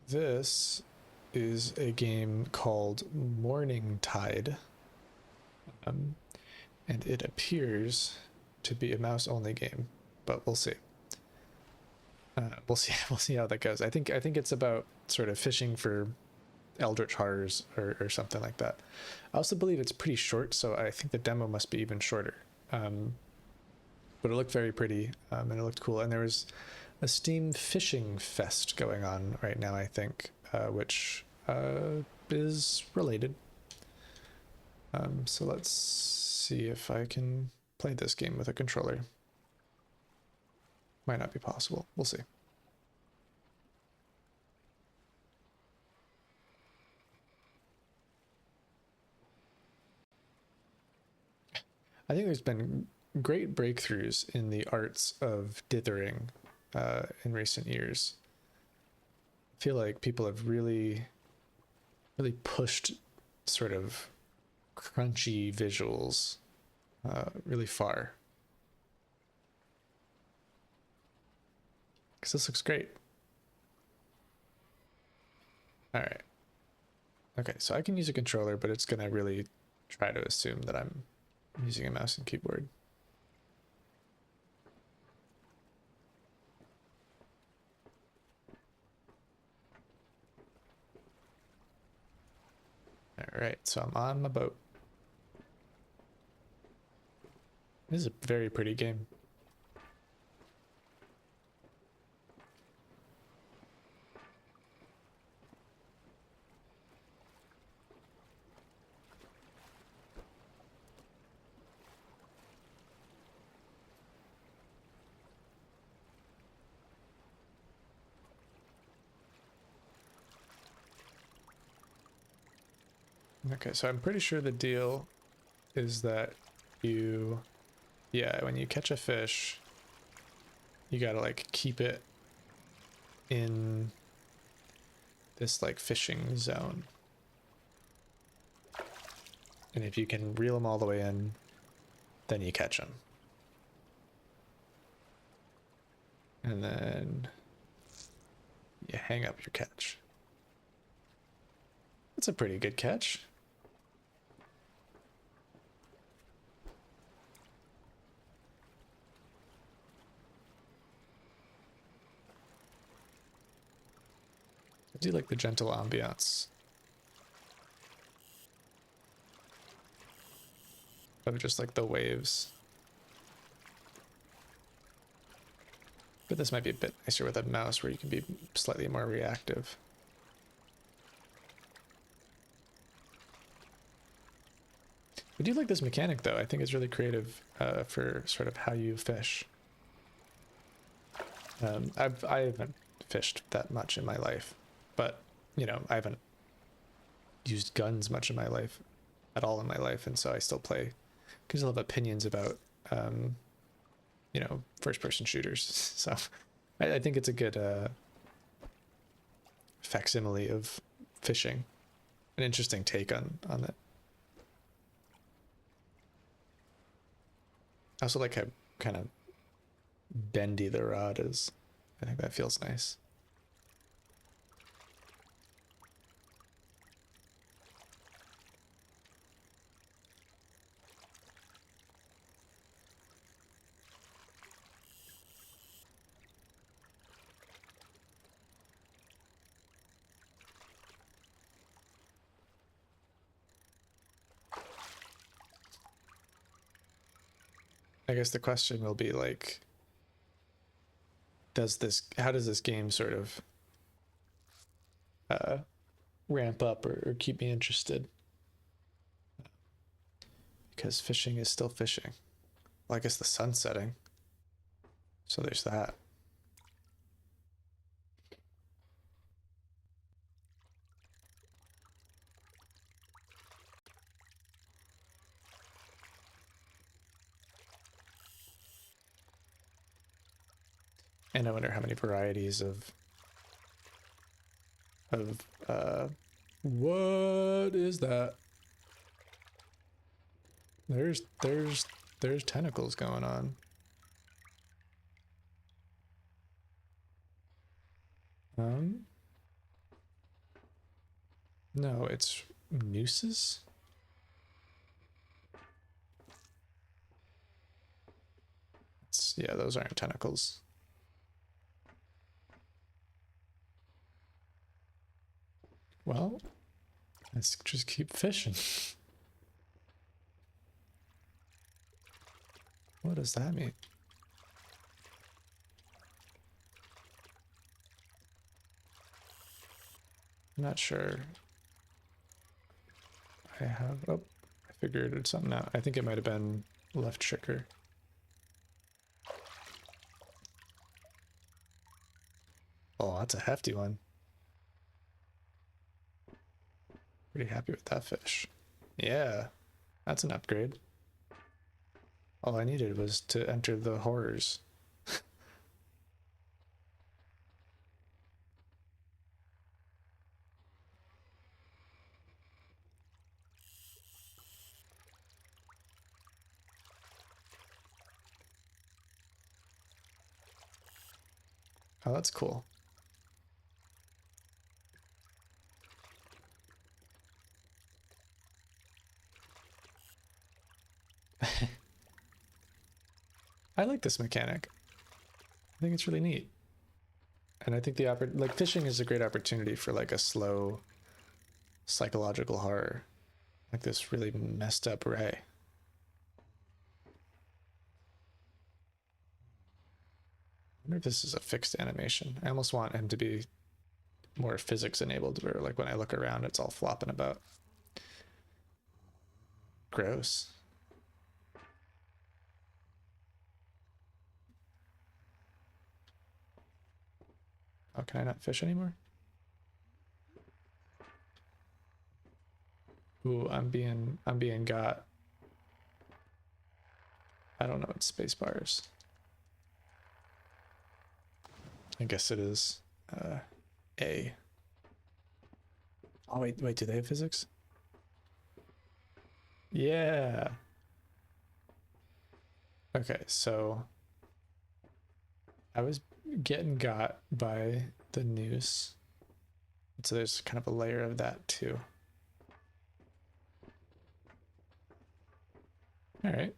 this is a game called Mourning Tide, and it appears to be a mouse-only game, but we'll see. We'll see. We'll see how that goes. I think it's about sort of fishing for eldritch horrors or something like that. I also believe it's pretty short, so I think the demo must be even shorter. But it looked very pretty, and it looked cool. And there was a Steam Fishing Fest going on right now, I think, which is related. So let's see if I can play this game with a controller. Might not be possible. We'll see. I think there's been great breakthroughs in the arts of dithering in recent years. I feel like people have really pushed sort of crunchy visuals really far. Because this looks great. All right. Okay, so I can use a controller, but it's going to really try to assume that I'm using a mouse and keyboard. All right, so I'm on my boat. This is a very pretty game. Okay, so I'm pretty sure the deal is that you, yeah, when you catch a fish, you gotta like keep it in this like fishing zone. And if you can reel them all the way in, then you catch them. And then you hang up your catch. That's a pretty good catch. I do like the gentle ambiance of just like the waves. But this might be a bit nicer with a mouse where you can be slightly more reactive. I do like this mechanic though. I think it's really creative for sort of how you fish. I haven't fished that much in my life, but you know, I haven't used guns much in my life at all in my life, and so I still play because I have opinions about you know, first-person shooters. So I think it's a good facsimile of fishing, an interesting take on it. I also like how kind of bendy the rod is. I think that feels nice. I guess the question will be like, how does this game sort of ramp up or keep me interested? Because fishing is still fishing. Well, I guess the sun's setting, so there's that. And I wonder how many varieties of what is that? There's tentacles going on. No, it's nooses? Yeah, those aren't tentacles. Well, let's just keep fishing. What does that mean? I'm not sure. Oh, I figured something out. I think it might have been left trigger. Oh, that's a hefty one. Pretty happy with that fish. Yeah, that's an upgrade. All I needed was to enter the horrors. Oh, that's cool. I like this mechanic. I think it's really neat. And I think like fishing is a great opportunity for like a slow psychological horror. Like this really messed up Ray. I wonder if this is a fixed animation. I almost want him to be more physics enabled, where like when I look around, it's all flopping about. Gross. Oh, can I not fish anymore? Ooh, I'm being got. I don't know what space bars. I guess it is A. Oh wait, do they have physics? Yeah. Okay, so I was getting got by the noose. So there's kind of a layer of that too. All right.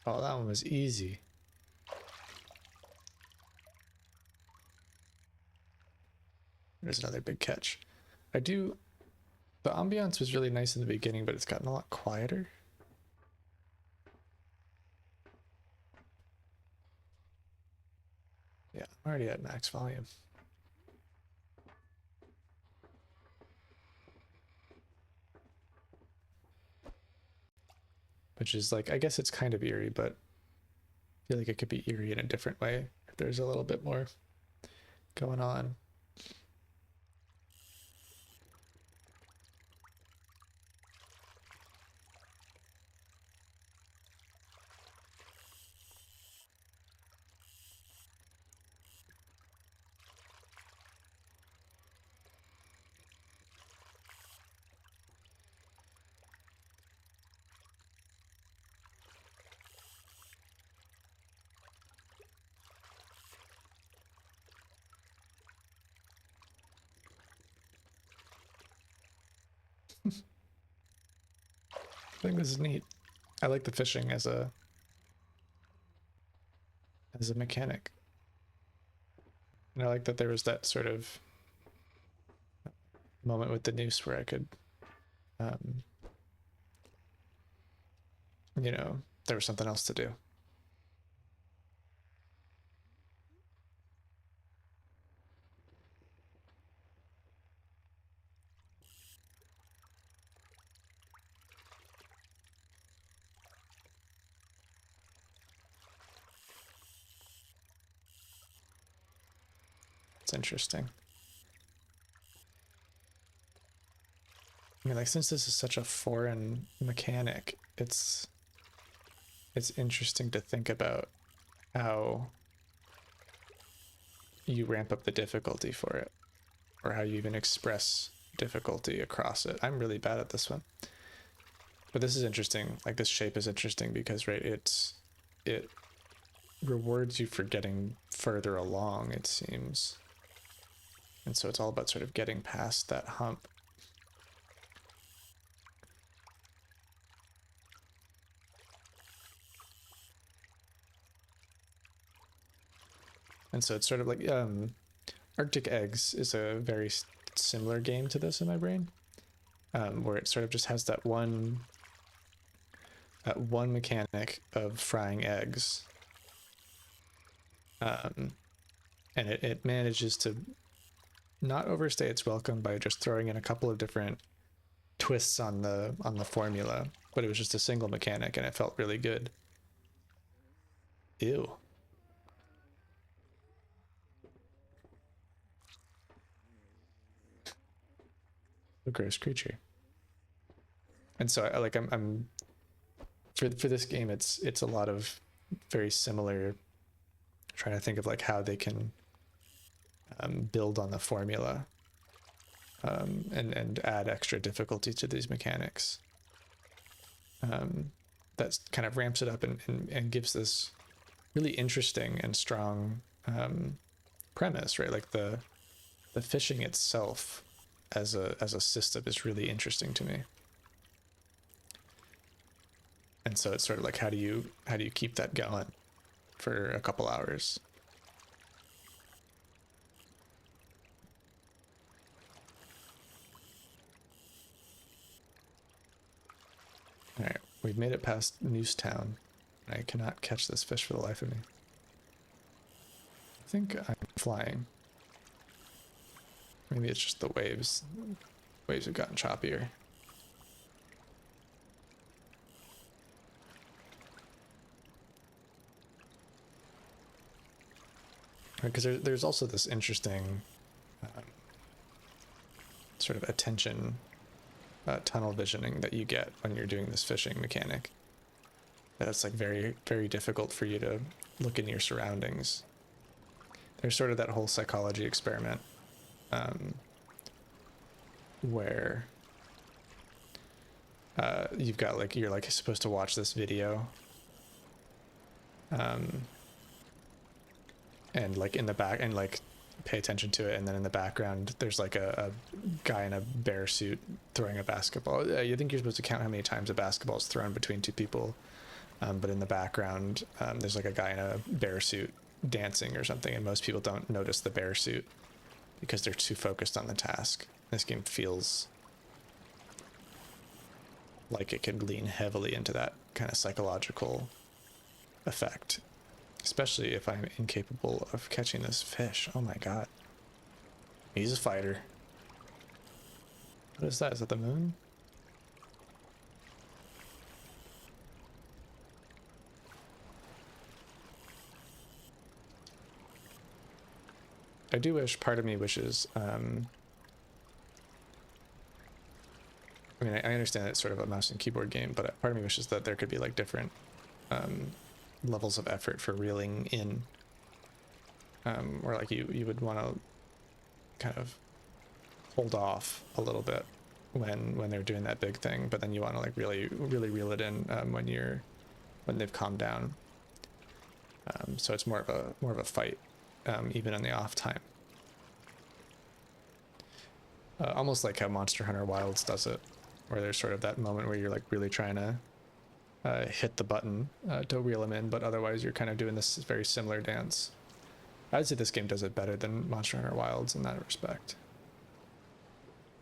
Oh, that one was easy. There's another big catch. The ambiance was really nice in the beginning, but it's gotten a lot quieter. Yeah, I'm already at max volume. Which is like, I guess it's kind of eerie, but I feel like it could be eerie in a different way if there's a little bit more going on. I think this is neat. I like the fishing as a mechanic. And I like that there was that sort of moment with the noose where I could, um, there was something else to do. It's interesting. I mean, like, since this is such a foreign mechanic, it's interesting to think about how you ramp up the difficulty for it, or how you even express difficulty across it. I'm really bad at this one. But this is interesting. Like, this shape is interesting because, right, it rewards you for getting further along, it seems. And so it's all about sort of getting past that hump. And so it's sort of like Arctic Eggs is a very similar game to this in my brain, where it sort of just has that one mechanic of frying eggs, and it manages to not overstay its welcome by just throwing in a couple of different twists on the formula, but it was just a single mechanic and it felt really good. Ew. A gross creature. And so I'm for this game, it's a lot of very similar, trying to think of like how they can build on the formula, and add extra difficulty to these mechanics. That kind of ramps it up and gives this really interesting and strong premise, right? Like the fishing itself as a system is really interesting to me. And so it's sort of like, how do you keep that going for a couple hours? All right, we've made it past Newstown. I cannot catch this fish for the life of me. I think I'm flying. Maybe it's just the waves. Waves have gotten choppier. Because there's also this interesting sort of attention tunnel visioning that you get when you're doing this fishing mechanic. That's like very, very difficult for you to look in your surroundings. There's sort of that whole psychology experiment where you've got like, you're like supposed to watch this video, and like in the back, and like pay attention to it, and then in the background there's like a guy in a bear suit throwing a basketball. You think you're supposed to count how many times a basketball is thrown between two people, but in the background there's like a guy in a bear suit dancing or something, and most people don't notice the bear suit because they're too focused on the task. This game feels like it could lean heavily into that kind of psychological effect, especially if I'm incapable of catching this fish. Oh my god. He's a fighter. What is that? Is that the moon? I do wish, part of me wishes, I mean, I understand it's sort of a mouse and keyboard game, but part of me wishes that there could be like different levels of effort for reeling in, where like you would want to kind of hold off a little bit when they're doing that big thing, but then you want to like really reel it in when they've calmed down. So it's more of a fight, even in the off time. Almost like how Monster Hunter Wilds does it, where there's sort of that moment where you're like really trying to hit the button to reel them in, but otherwise you're kind of doing this very similar dance. I'd say this game does it better than Monster Hunter Wilds in that respect.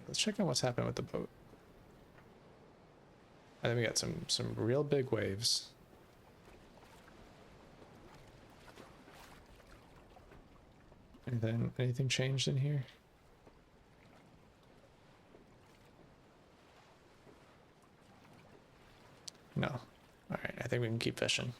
Let's check out what's happening with the boat. I think we got some real big waves. Anything changed in here? No. All right, I think we can keep fishing.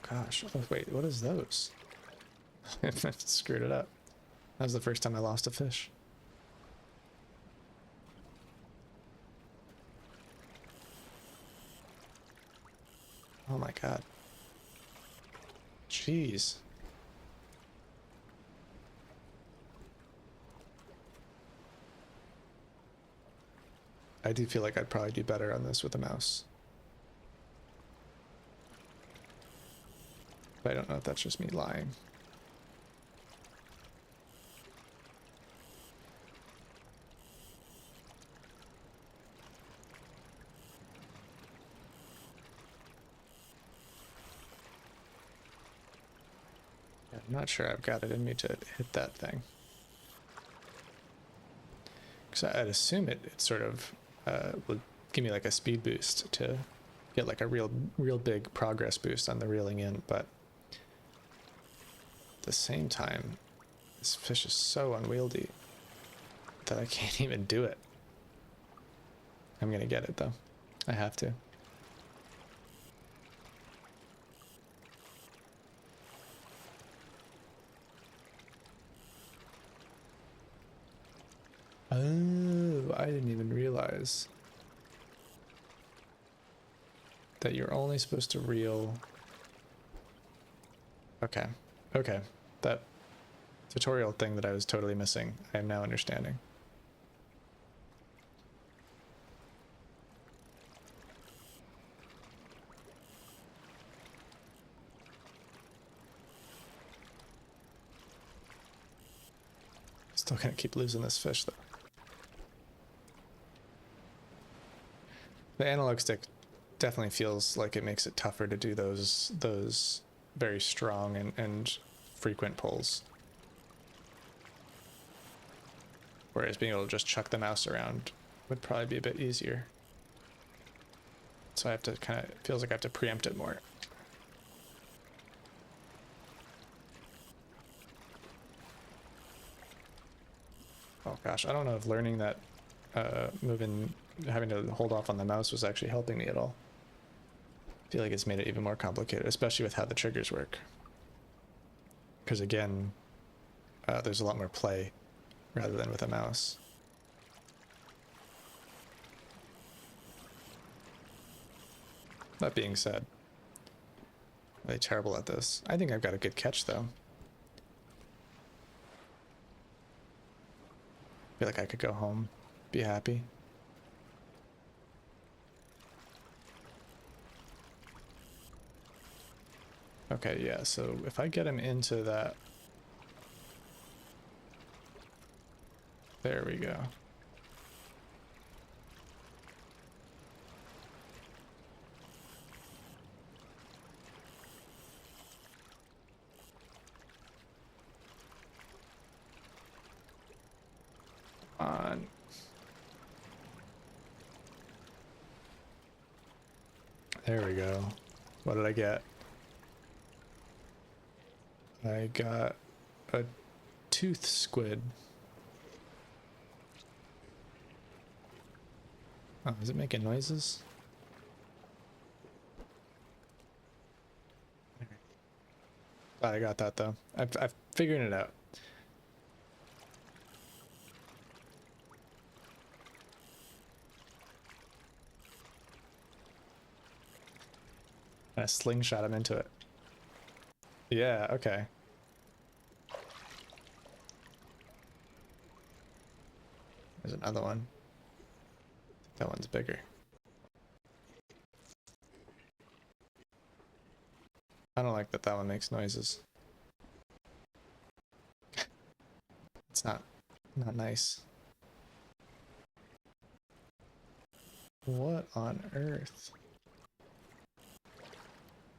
Gosh, oh, wait, what is those? I screwed it up. That was the first time I lost a fish. Oh my god. Jeez. I do feel like I'd probably do better on this with a mouse. But I don't know if that's just me lying. I'm not sure I've got it in me to hit that thing. Because I'd assume it sort of would give me like a speed boost to get like a real big progress boost on the reeling in, but at the same time, this fish is so unwieldy that I can't even do it. I'm gonna get it though. I have to. Oh, I didn't even realize that you're only supposed to reel. Okay. Okay. That tutorial thing that I was totally missing, I am now understanding. Still gonna keep losing this fish though. The analog stick definitely feels like it makes it tougher to do those very strong and frequent pulls. Whereas being able to just chuck the mouse around would probably be a bit easier. So I have to kind of, feels like I have to preempt it more. Oh gosh, I don't know if learning that having to hold off on the mouse was actually helping me at all. I feel like it's made it even more complicated, especially with how the triggers work. Because again, there's a lot more play rather than with a mouse. That being said, I'm really terrible at this. I think I've got a good catch though. I feel like I could go home, be happy. Okay, yeah, so if I get him into that... There we go. On. There we go. What did I get? I got a tooth squid. Oh, is it making noises? Glad I got that though. I've figured it out. I slingshot him into it. Yeah, okay. There's another one. That one's bigger. I don't like that that one makes noises. It's not nice. What on earth?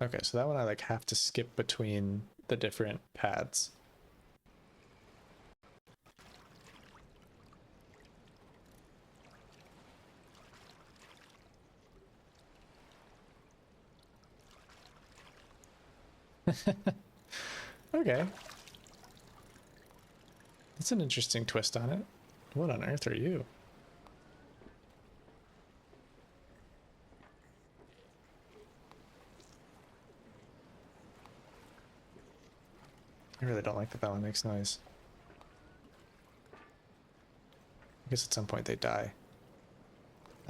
Okay, so that one I like have to skip between the different pads. Okay. That's an interesting twist on it. What on earth are you? I really don't like that that one makes noise. I guess at some point they die.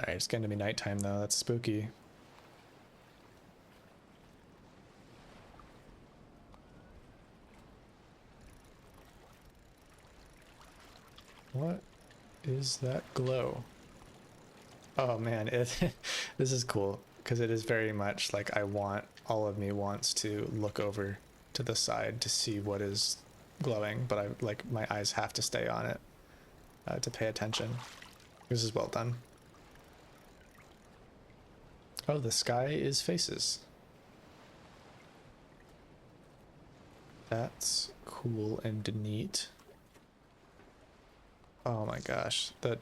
Alright, it's getting to be nighttime though. That's spooky. is that glow? Oh man, this is cool because it is very much like all of me wants to look over to the side to see what is glowing, but I like my eyes have to stay on it to pay attention. This is well done. Oh, the sky is faces. That's cool and neat. Oh my gosh, that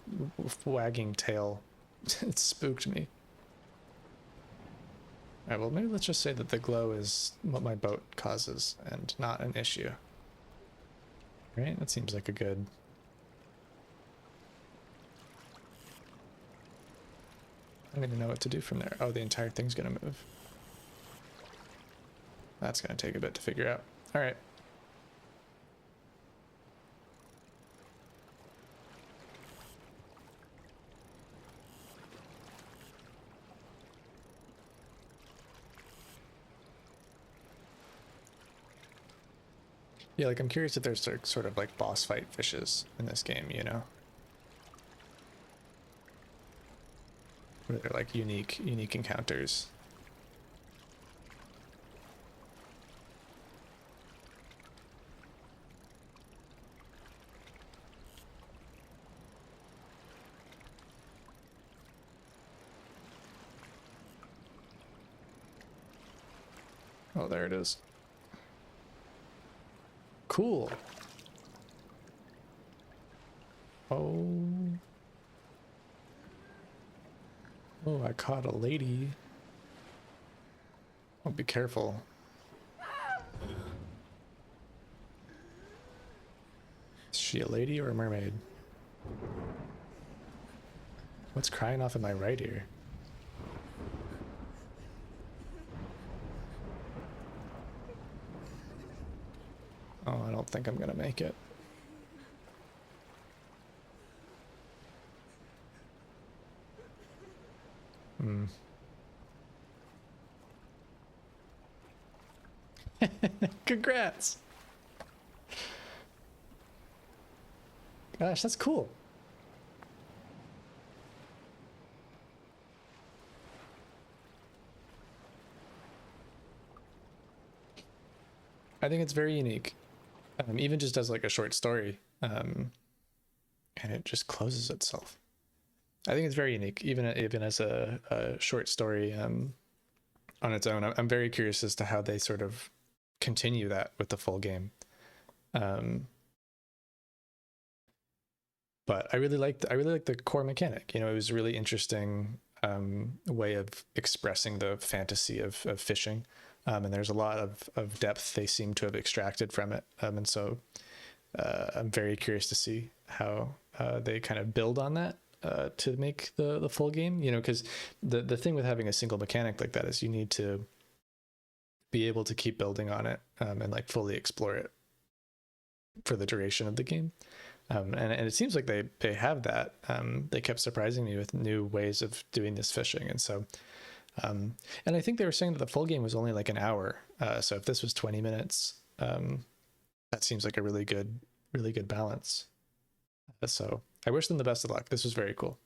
wagging tail, it spooked me. Alright, well maybe let's just say that the glow is what my boat causes and not an issue. Right, that seems like a good... I don't even know what to do from there. Oh, the entire thing's gonna move. That's gonna take a bit to figure out. Alright. Yeah, like I'm curious if there's sort of like boss fight fishes in this game, you know? Where they're like unique encounters. Oh, there it is. Cool. Oh. Oh, I caught a lady. Oh, be careful. Is she a lady or a mermaid? What's crying off in my right ear? Oh, I don't think I'm gonna make it. Hmm. Congrats! Gosh, that's cool. I think it's very unique. Even just as like a short story, and it just closes itself. I think it's very unique, even as a short story on its own. I'm very curious as to how they sort of continue that with the full game. But I really liked the core mechanic. You know, it was a really interesting way of expressing the fantasy of fishing. And there's a lot of depth they seem to have extracted from it. And so I'm very curious to see how they kind of build on that to make the full game, you know, because the thing with having a single mechanic like that is you need to be able to keep building on it and like fully explore it for the duration of the game. And it seems like they have that. They kept surprising me with new ways of doing this fishing. And so, and I think they were saying that the full game was only like an hour. So if this was 20 minutes, that seems like a really good balance. So I wish them the best of luck. This was very cool.